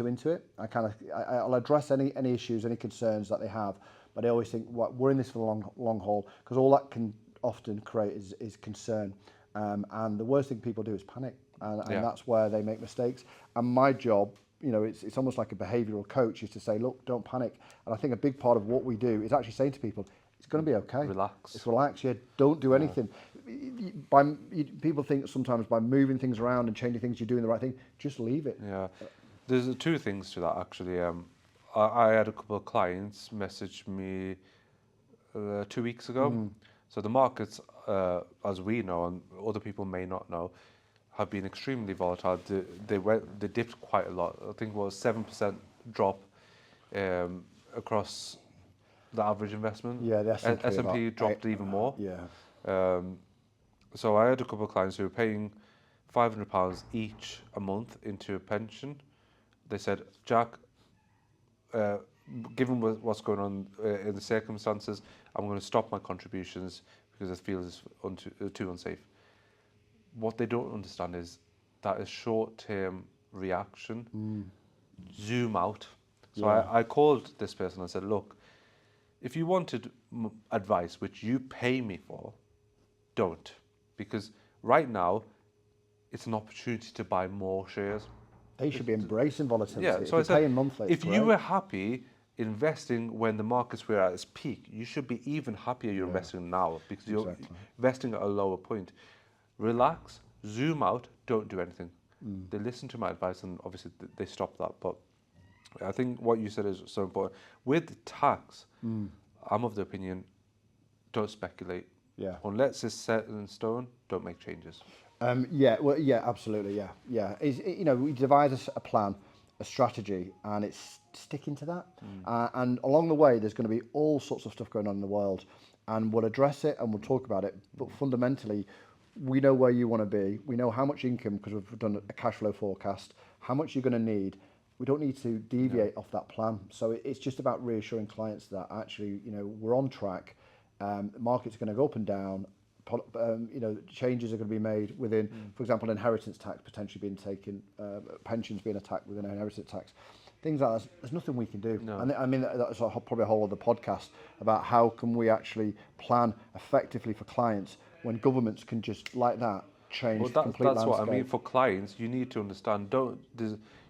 into it. I'll address any issues, any concerns that they have, but I always think we're in this for the long haul, because all that can often create is concern, and the worst thing people do is panic, and that's where they make mistakes. And my job, it's almost like a behavioural coach, is to say, look, don't panic. And I think a big part of what we do is actually saying to people, it's going to be okay. Relax. It's relax. Yeah, don't do anything. People think sometimes by moving things around and changing things, you're doing the right thing. Just leave it. Yeah, there's two things to that actually. I had a couple of clients message me 2 weeks ago. So the markets, as we know, and other people may not know, have been extremely volatile. They dipped quite a lot. I think it was 7% drop across the average investment. Yeah, the S&P dropped even more. Yeah. So I had a couple of clients who were paying £500 each a month into a pension. They said, Jack, given what's going on in the circumstances, I'm going to stop my contributions because I feel it's too unsafe. What they don't understand is that is short-term reaction. Zoom out. So I called this person and said, look, if you wanted advice, which you pay me for, don't. Because right now, it's an opportunity to buy more shares. They should be embracing volatility. Yeah, so if you're paying monthly, if you were happy investing when the markets were at its peak, you should be even happier you're investing now, because you're investing at a lower point. Relax, zoom out, don't do anything. They listened to my advice and obviously they stopped that. But I think what you said is so important. With tax, I'm of the opinion, don't speculate. Yeah. Unless it's set in stone, don't make changes. Absolutely, yeah. We devise a plan, a strategy, and it's sticking to that. And along the way, there's going to be all sorts of stuff going on in the world, and we'll address it and we'll talk about it. But fundamentally, we know where you want to be. We know how much income, because we've done a cash flow forecast, how much you're going to need. We don't need to deviate off that plan. So it's just about reassuring clients that actually, we're on track. Markets are going to go up and down. Changes are going to be made within, for example, inheritance tax potentially being taken, pensions being attacked within inheritance tax, things like that. There's nothing we can do. No. And I mean, that's probably a whole other podcast about how can we actually plan effectively for clients when governments can just like that change complete landscape. That's what I mean. For clients, you need to understand.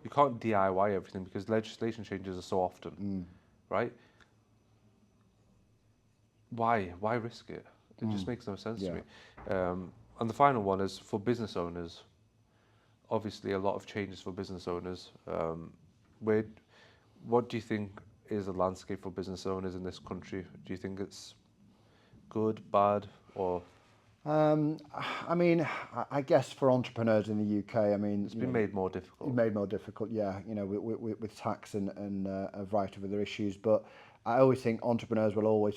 You can't DIY everything because legislation changes are so often, right? Why risk it? It just makes no sense to me. And the final one is for business owners. Obviously, a lot of changes for business owners. What do you think is the landscape for business owners in this country? Do you think it's good, bad, or? I mean, I guess for entrepreneurs in the UK, it's been made more difficult. Made more difficult, yeah. With tax and a variety of other issues, but I always think entrepreneurs will always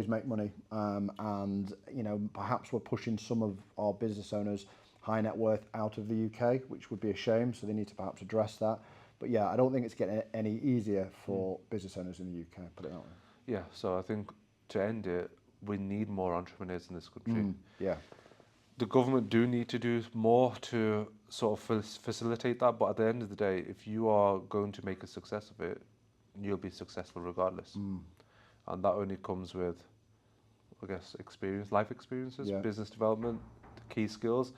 make money, and perhaps we're pushing some of our business owners high net worth out of the UK, which would be a shame. So they need to perhaps address that. But yeah, I don't think it's getting any easier for business owners in the UK, put it that way. Yeah, so I think to end it, we need more entrepreneurs in this country. Yeah. The government do need to do more to sort of facilitate that, but at the end of the day, if you are going to make a success of it, you'll be successful regardless. And that only comes with, I guess, experience, life experiences, Yeah. business development, key skills,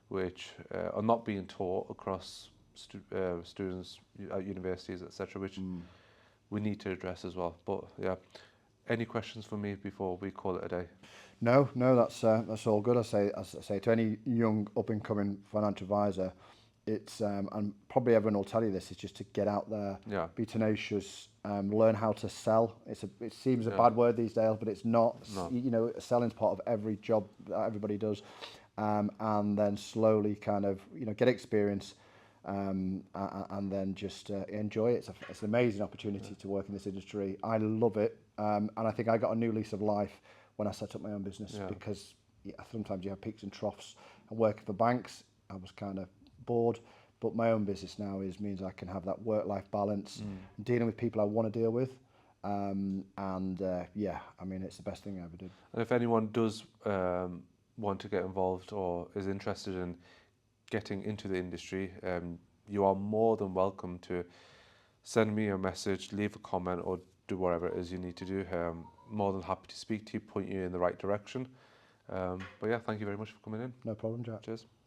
which are not being taught across students at universities, etc., which we need to address as well. But yeah, any questions for me before we call it a day? No, that's all good. As I say to any young up and coming financial advisor, it's and probably everyone will tell you this, is just to get out there, Yeah. be tenacious, learn how to sell. It seems a Yeah. bad word these days, but it's not. No. You know, selling's part of every job that everybody does, and then slowly kind of get experience, and then just enjoy it. It's an amazing opportunity to work in this industry. I love it, and I think I got a new lease of life when I set up my own business, because sometimes you have peaks and troughs. And working for banks, I was kind of bored, but my own business now means I can have that work-life balance, dealing with people I want to deal with, yeah, I mean, it's the best thing I ever did. And if anyone does want to get involved or is interested in getting into the industry, you are more than welcome to send me a message, leave a comment, or do whatever it is you need to do. More than happy to speak to you, point you in the right direction. But yeah, thank you very much for coming in. No problem, Jack. Cheers.